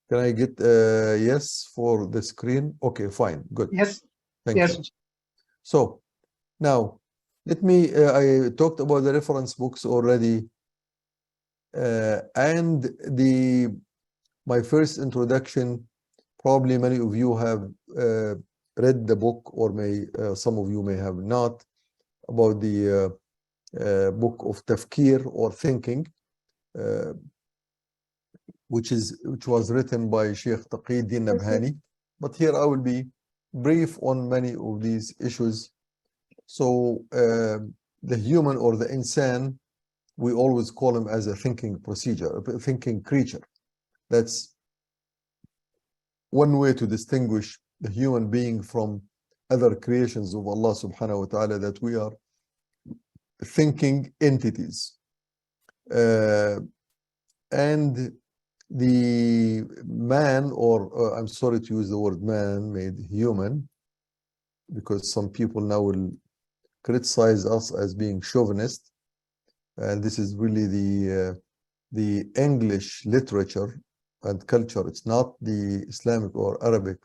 Can I get yes for the screen? Okay, fine, good. Yes, Thank yes. you. So now let me, I talked about the reference books already, and my first introduction, probably many of you have read the book, or some of you may have not, about the book of Tafkir, or thinking, uh, which was written by Sheikh Taqiyuddin Nabhani. But here I will be brief on many of these issues. So the human, or the insan, we always call him as a thinking procedure, a thinking creature. That's one way to distinguish the human being from other creations of Allah subhanahu wa ta'ala, that we are thinking entities. And the man, or I'm sorry to use the word man, made human, because some people now will criticize us as being chauvinist, and this is really the English literature and culture. It's not the Islamic or Arabic.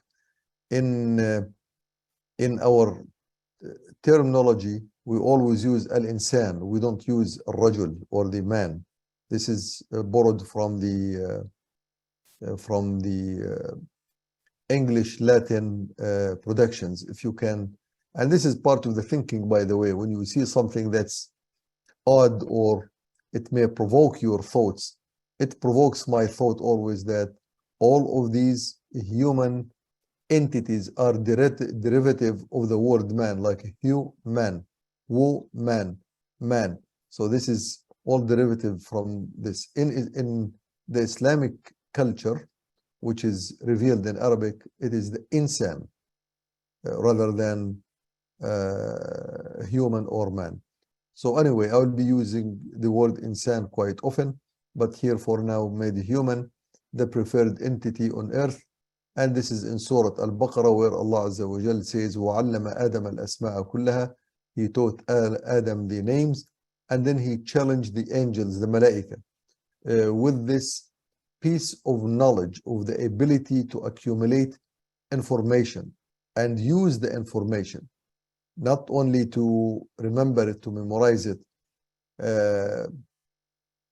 In our terminology, we always use al-insan. We don't use al-rajul, or the man. This is borrowed from the English Latin productions, if you can. And this is part of the thinking, by the way. When you see something that's odd, or it may provoke your thoughts, it provokes my thought always, that all of these human entities are derivative of the word man, like human, woman, man. So this is all derivative from this. In the Islamic culture, which is revealed in Arabic, it is the insan rather than human or man. So anyway, I will be using the word insan quite often, but here for now, made human, the preferred entity on earth. And this is in Surah Al-Baqarah, where Allah Azza wa Jal says, وَعَلَّمَ آدَمَ الْأَسْمَاءَ كُلَّهَا. He taught Adam the names, and then he challenged the angels, the malaika, with this piece of knowledge, of the ability to accumulate information and use the information, not only to remember it, to memorize it,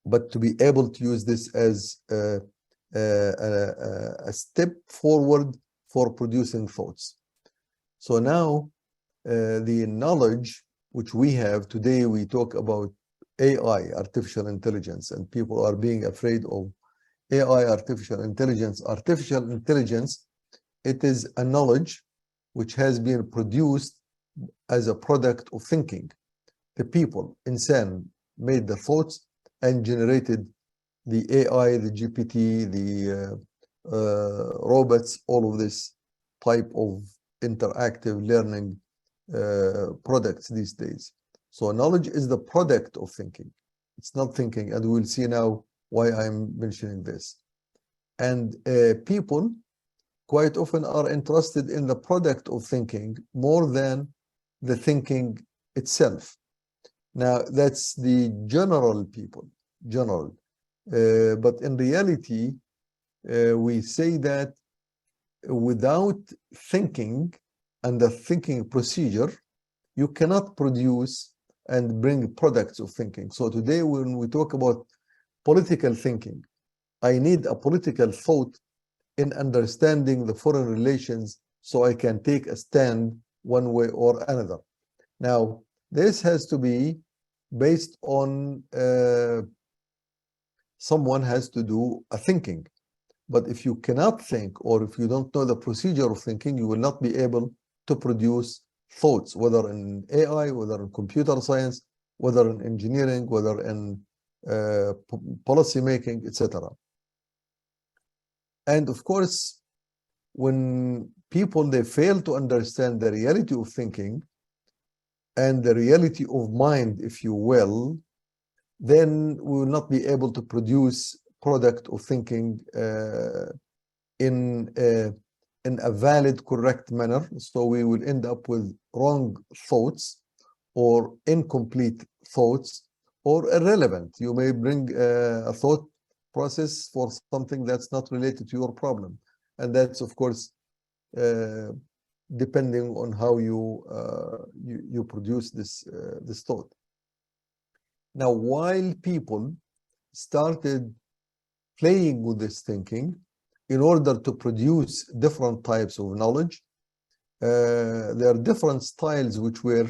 but to be able to use this as a step forward for producing thoughts. So now the knowledge which we have today, we talk about AI, artificial intelligence, and people are being afraid of AI, artificial intelligence. Artificial intelligence, it is a knowledge which has been produced as a product of thinking. The people, insan, made the thoughts and generated the AI, the GPT, the robots, all of this type of interactive learning products these days. So knowledge is the product of thinking. It's not thinking, and we'll see now why I'm mentioning this. And people quite often are interested in the product of thinking more than the thinking itself. Now, that's the general people, general. But in reality, we say that without thinking and the thinking procedure, you cannot produce and bring products of thinking. So today, when we talk about political thinking, I need a political thought in understanding the foreign relations so I can take a stand one way or another. Now, this has to be based on someone has to do a thinking. But if you cannot think, or if you don't know the procedure of thinking, you will not be able to produce thoughts, whether in AI, whether in computer science, whether in engineering, whether in policy making, etc. And of course, when people, they fail to understand the reality of thinking and the reality of mind, if you will, then we will not be able to produce product of thinking in a valid, correct manner. So we will end up with wrong thoughts, or incomplete thoughts, or irrelevant. You may bring a thought process for something that's not related to your problem. And that's, of course, depending on how you produce this thought. Now, while people started playing with this thinking in order to produce different types of knowledge, there are different styles which were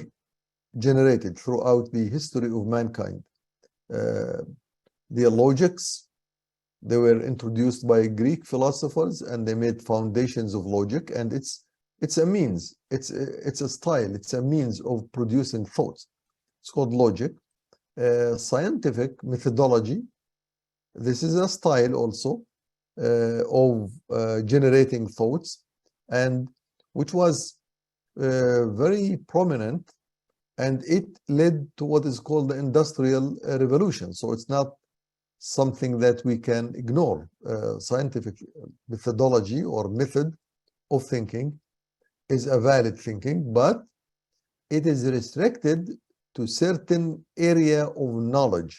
generated throughout the history of mankind. The logics, they were introduced by Greek philosophers, and they made foundations of logic, and it's a means, it's a style, it's a means of producing thoughts. It's called logic. Scientific methodology, this is a style also of generating thoughts, and which was very prominent, and it led to what is called the Industrial Revolution. So it's not something that we can ignore. Scientific methodology or method of thinking is a valid thinking, but it is restricted to certain area of knowledge.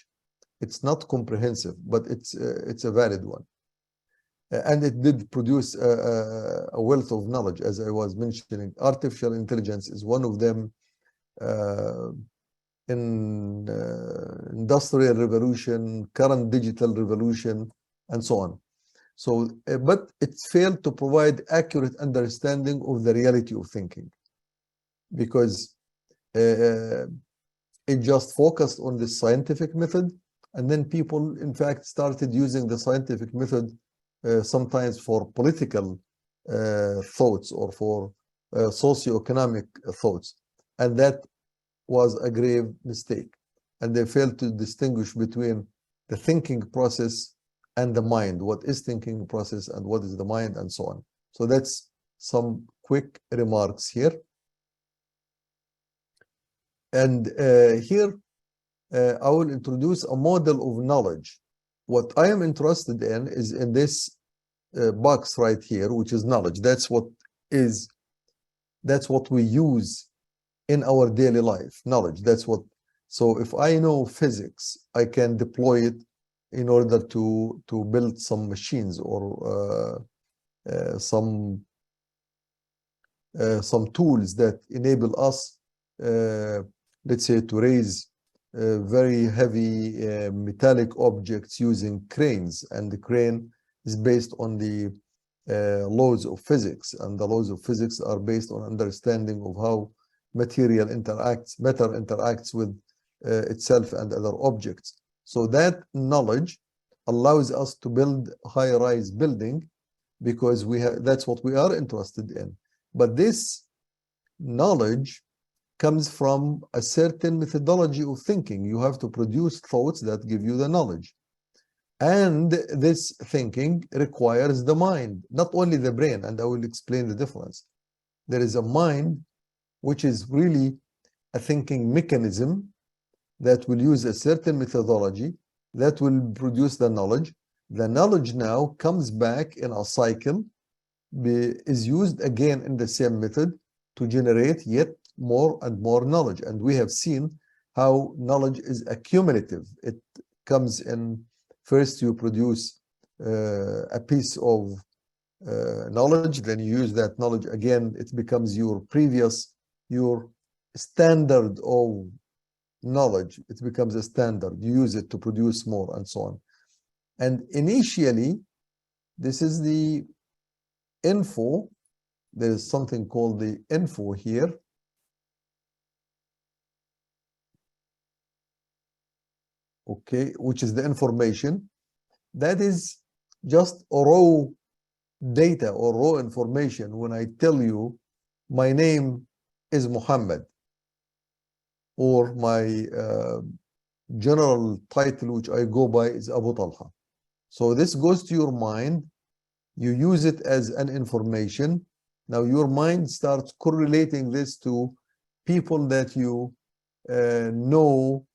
It's not comprehensive, but it's a valid one. And it did produce a wealth of knowledge, as I was mentioning. Artificial intelligence is one of them. In industrial revolution, current digital revolution, and so on. So, but it failed to provide accurate understanding of the reality of thinking, because it just focused on the scientific method, and then people, in fact, started using the scientific method sometimes for political thoughts or for socioeconomic thoughts, and that was a grave mistake. And they failed to distinguish between the thinking process and the mind. What is thinking process and what is the mind, and so on. So that's some quick remarks here. And here I will introduce a model of knowledge. What I am interested in is in this box right here, which is knowledge. That's what we use in our daily life. Knowledge, that's what. So if I know physics, I can deploy it in order to build some machines or some tools that enable us, let's say, to raise very heavy metallic objects using cranes, and the crane is based on the laws of physics, and the laws of physics are based on understanding of how material interacts with itself and other objects. So that knowledge allows us to build high-rise building, because that's what we are interested in. But this knowledge comes from a certain methodology of thinking. You have to produce thoughts that give you the knowledge. And this thinking requires the mind, not only the brain, and I will explain the difference. There is a mind, which is really a thinking mechanism that will use a certain methodology that will produce the knowledge. The knowledge now comes back in a cycle, is used again in the same method to generate yet more and more knowledge. And we have seen how knowledge is accumulative. It comes in, first you produce a piece of knowledge, then you use that knowledge again, it becomes your standard of knowledge. It becomes a standard. You use it to produce more, and so on. And initially, this is the info. There is something called the info here. Okay, which is the information. That is just raw data or raw information. When I tell you my name is Mohammad, or my general title which I go by is Abu Talha. So this goes to your mind. You use it as an information. Now your mind starts correlating this to people that you know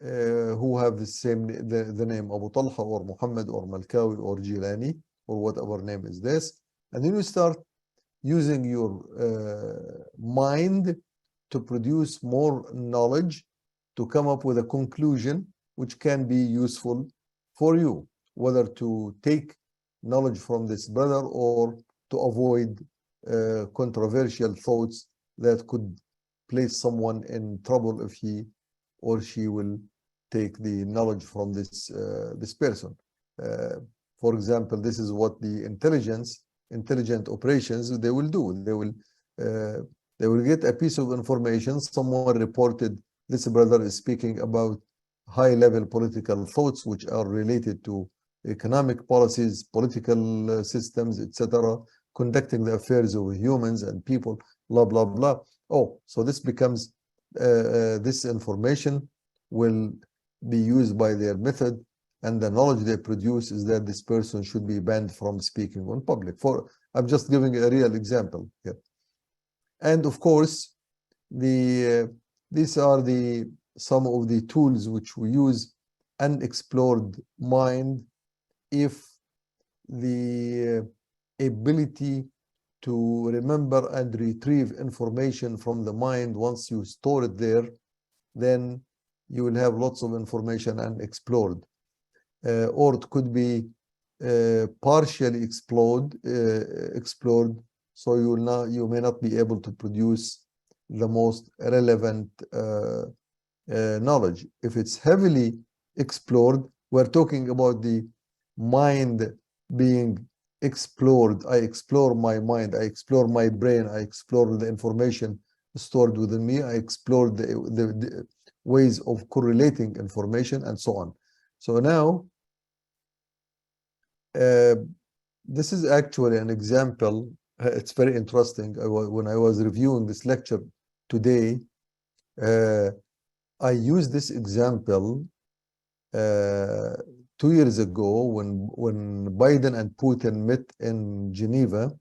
who have the name Abu Talha or Muhammad or Malkawi or Jilani or whatever name is this. And then you start using your mind to produce more knowledge, to come up with a conclusion which can be useful for you. whether to take knowledge from this brother or to avoid controversial thoughts that could place someone in trouble if he or she will take the knowledge from this person. For example, this is what the intelligent operations they will do. They will get a piece of information. Someone reported this brother is speaking about high-level political thoughts which are related to economic policies, political systems, etc., conducting the affairs of humans and people, blah, blah, blah. Oh, so this becomes, this information will be used by their method, and the knowledge they produce is that this person should be banned from speaking on public. I'm just giving a real example here. And of course, these are some of the tools which we use. Unexplored mind, if the ability to remember and retrieve information from the mind, once you store it there, then you will have lots of information unexplored. Or it could be partially explored, so you may not be able to produce the most relevant knowledge. If it's heavily explored, we're talking about the mind being explored. I explore my mind, I explore my brain, I explore the information stored within me, I explore the ways of correlating information, and so on. So now, this is actually an example. It's very interesting. When I was reviewing this lecture today, I used this example 2 years ago when Biden and Putin met in Geneva.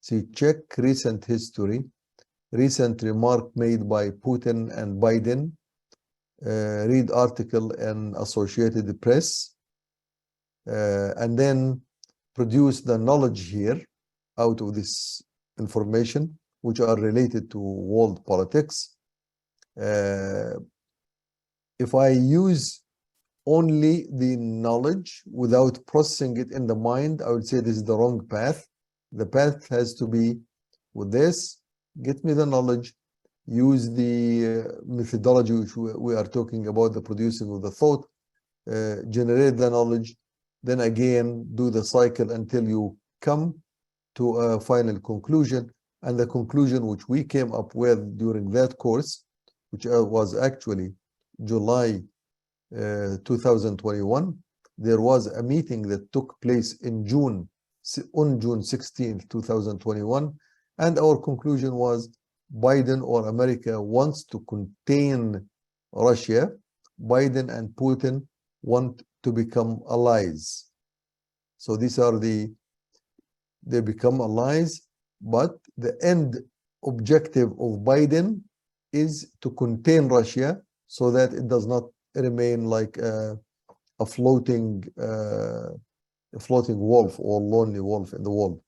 See, check recent history, recent remark made by Putin and Biden, read article in Associated Press, and then produce the knowledge here out of this information, which are related to world politics. If I use only the knowledge without processing it in the mind, I would say this is the wrong path. The path has to be with this: get me the knowledge, use the methodology which we are talking about, the producing of the thought, generate the knowledge, then again do the cycle until you come to a final conclusion. And the conclusion which we came up with during that course, which was actually July 2021, there was a meeting that took place in June, on June 16th, 2021, and our conclusion was Biden or America wants to contain Russia. Biden and Putin want to become allies. So these are they become allies, but the end objective of Biden is to contain Russia so that it does not remain like a floating wolf or lonely wolf in the world.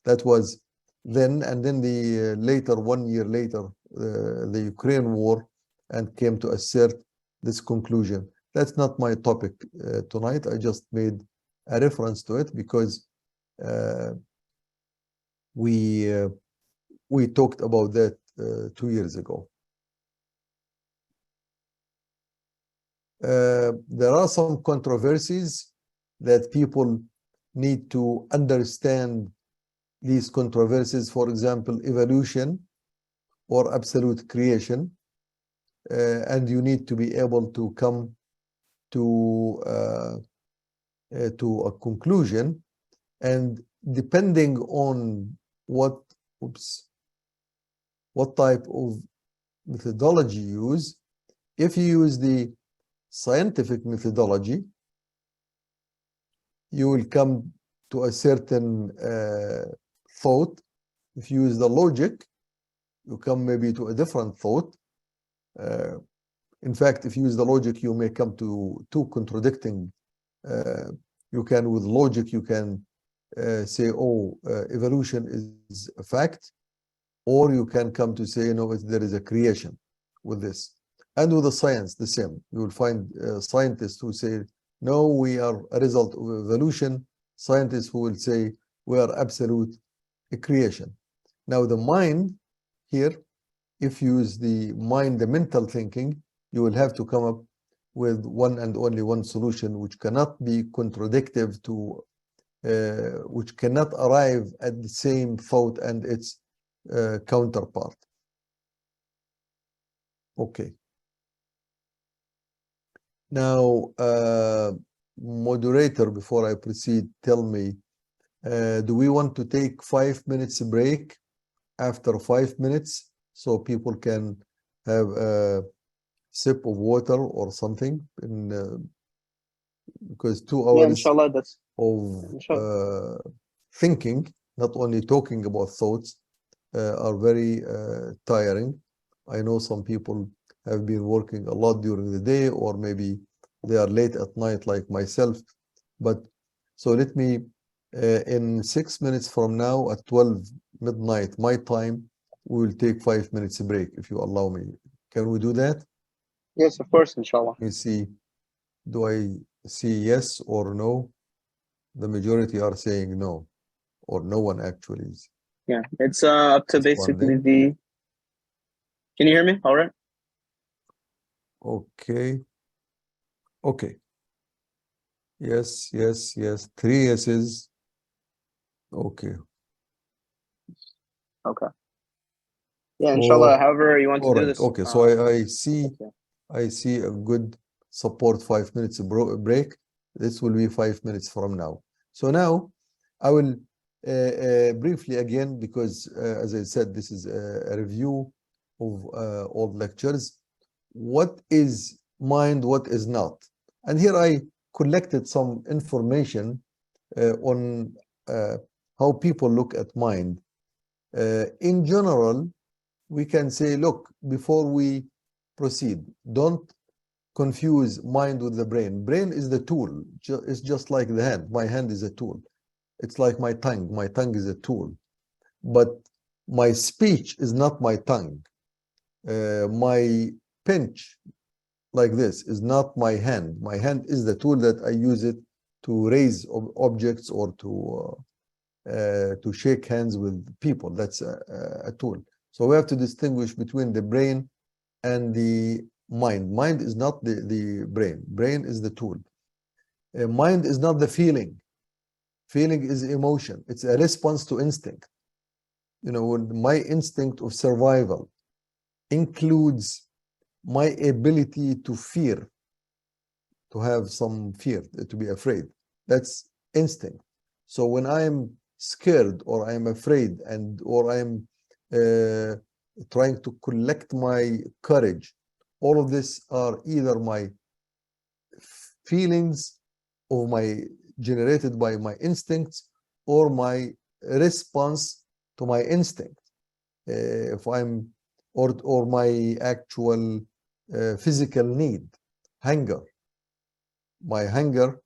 That was then, and then the later, 1 year later, the Ukraine war, and came to assert this conclusion. That's not my topic tonight. I just made a reference to it because we talked about that 2 years ago. There are some controversies that people need to understand. These controversies, for example, evolution or absolute creation, and you need to be able to come to a conclusion, and depending on what type of methodology you use. If you use the scientific methodology, you will come to a certain thought. If you use the logic, you come maybe to a different thought. In fact, if you use the logic, you may come to two contradicting. You can, with logic, you can say, oh, evolution is a fact, or you can come to say, no, there is a creation with this. And with the science, the same. You will find scientists who say No, we are a result of evolution. Scientists who will say we are absolute creation. Now, the mind here, if you use the mind, the mental thinking, you will have to come up with one and only one solution, which cannot be contradictive to, which cannot arrive at the same thought and its counterpart. Okay. Now, moderator, before I proceed, tell me, do we want to take 5 minutes break after 5 minutes so people can have a sip of water or something? Because 2 Yeah, hours inshallah, that's of inshallah. thinking, not only talking about thoughts, are very tiring. I know some people have been working a lot during the day, or maybe they are late at night like myself. But so let me, in 6 minutes from now at 12 midnight my time, we will take 5 minutes break, if you allow me. Can we do that? Yes, of course, inshallah. You see, do I see yes or no? The majority are saying no, or no one actually is Yeah, it's up to basically responding. the. Can you hear me? All right. Okay. Okay. Yes, yes, yes. 3 yeses. Okay. Okay. Yeah, inshallah. Or However you want to all do right. this. Okay. So I see a good support 5 minutes break. This will be 5 minutes from now. So now I will briefly again, because as I said, this is a review of all lectures. What is mind? What is not? And here I collected some information on how people look at mind. In general, we can say, look, before we proceed, don't confuse mind with the brain. Brain is the tool. It's just like the hand. My hand is a tool. It's like my tongue. My tongue is a tool. But my speech is not my tongue. My pinch, like this, is not my hand. My hand is the tool that I use it to raise objects or to shake hands with people. That's a tool. So we have to distinguish between the brain and the mind. Mind is not the brain. Brain is the tool. Mind is not the feeling. Feeling is emotion. It's a response to instinct. You know, my instinct of survival includes my ability to fear, to have some fear, to be afraid. That's instinct. So when I'm scared or I'm afraid or I'm trying to collect my courage, all of this are either my feelings of my generated by my instincts or my response to my instinct. If I'm or my actual physical need, hunger. My hunger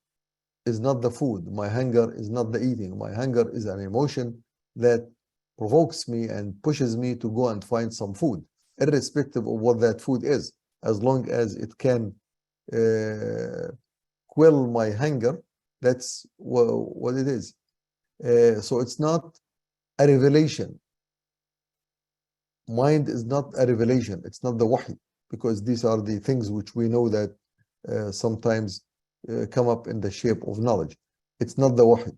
is not the food. My hunger is not the eating. My hunger is an emotion that provokes me and pushes me to go and find some food, irrespective of what that food is, as long as it can quell my hunger. That's what it is. So it's not a revelation. Mind is not a revelation. It's not the wahi, because these are the things which we know that sometimes come up in the shape of knowledge. It's not the wahi.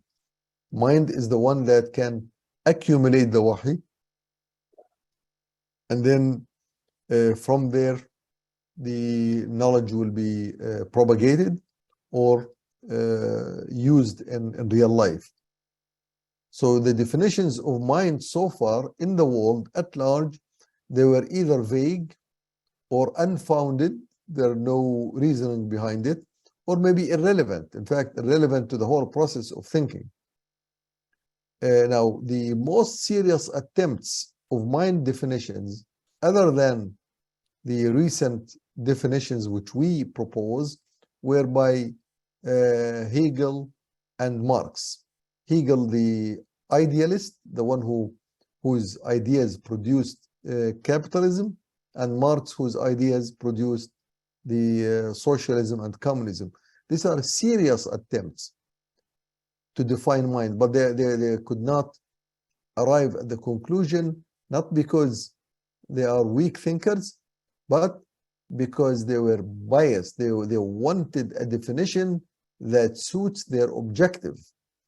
Mind is the one that can accumulate the wahi, and then from there the knowledge will be propagated or used in real life. So the definitions of mind so far in the world at large, they were either vague or unfounded. There's no reasoning behind it, or maybe irrelevant. In fact, irrelevant to the whole process of thinking. Now, the most serious attempts of mind definitions, other than the recent definitions which we propose, were by Hegel and Marx. Hegel, the idealist, the one whose ideas produced capitalism, and Marx, whose ideas produced the socialism and communism. These are serious attempts to define mind, but they could not arrive at the conclusion, not because they are weak thinkers, but because they were biased. They wanted a definition that suits their objective.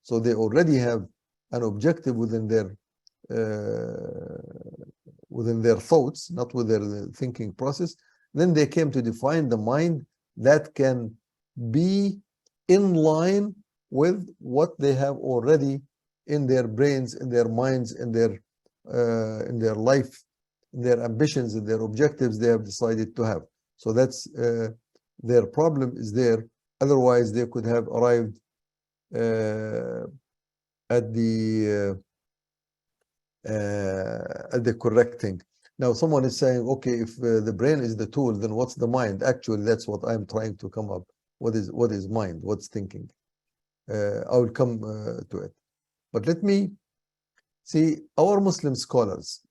So they already have an objective within their thoughts, not with their thinking process. Then they came to define the mind that can be in line with what they have already in their brains, in their minds, in their life, in their ambitions, in their objectives they have decided to have. So that's their problem is there. Otherwise, they could have arrived at the correct thing. Now, someone is saying, okay, if the brain is the tool, then what's the mind? Actually, that's what I'm trying to come up. What is mind? What's thinking? I will come to it. But let me see our Muslim scholars.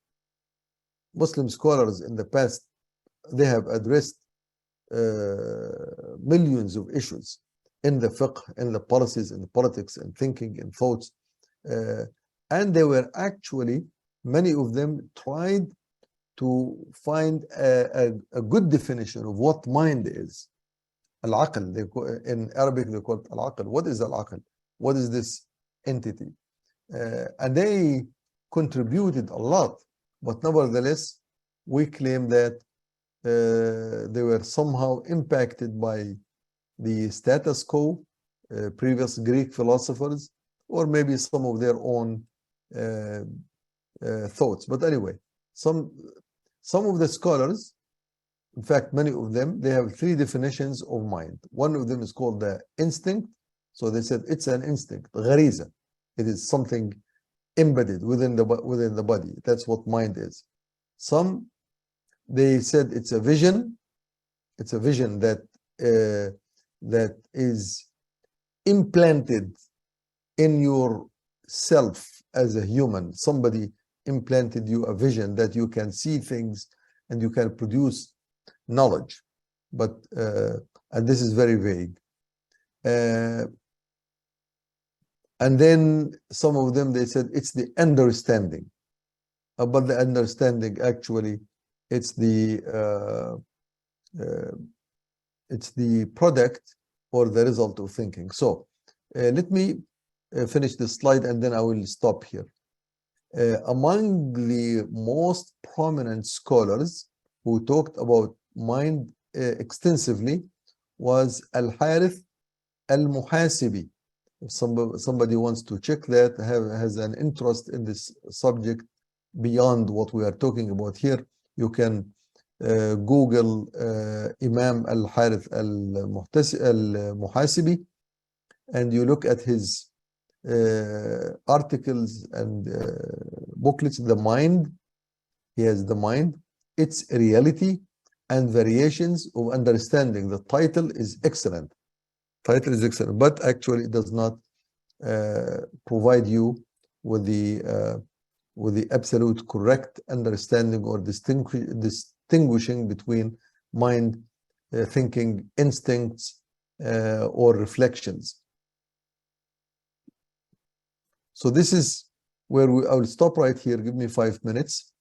Muslim scholars in the past, they have addressed millions of issues in the fiqh, in the policies, in the politics, in thinking, in thoughts. And they were actually, many of them tried to find a good definition of what mind is. Al-aql, in Arabic they call it al-aql. What is al-aql? What is this entity? And they contributed a lot, but nevertheless, we claim that they were somehow impacted by the status quo, previous Greek philosophers, or maybe some of their own thoughts. But anyway, some of the scholars, in fact, many of them, they have three definitions of mind. One of them is called the instinct. So they said it's an instinct, غريزة. It is something embedded within the body. That's what mind is. Some, they said it's a vision. It's a vision that is implanted in yourself as a human. Somebody implanted you a vision that you can see things and you can produce knowledge. But and this is very vague. And then some of them, they said it's the understanding. But the understanding, actually, it's the product or the result of thinking. So let me finish this slide and then I will stop here. Among the most prominent scholars who talked about mind extensively was Al-Harith Al-Muhasibi. If somebody wants to check that, has an interest in this subject beyond what we are talking about here, you can Google Imam Al-Harith Al-Muhasibi, and you look at his articles and booklets. The Mind, he has The Mind, Its Reality and Variations of Understanding. The title is excellent. But actually it does not provide you with the absolute correct understanding or distinguishing between mind, thinking, instincts, or reflections. So this is where I will stop right here. Give me 5 minutes.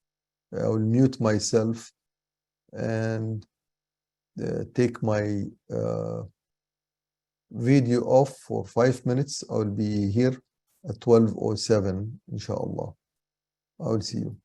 I will mute myself and take my video off for 5 minutes. I will be here at 12:07, inshallah. I will see you.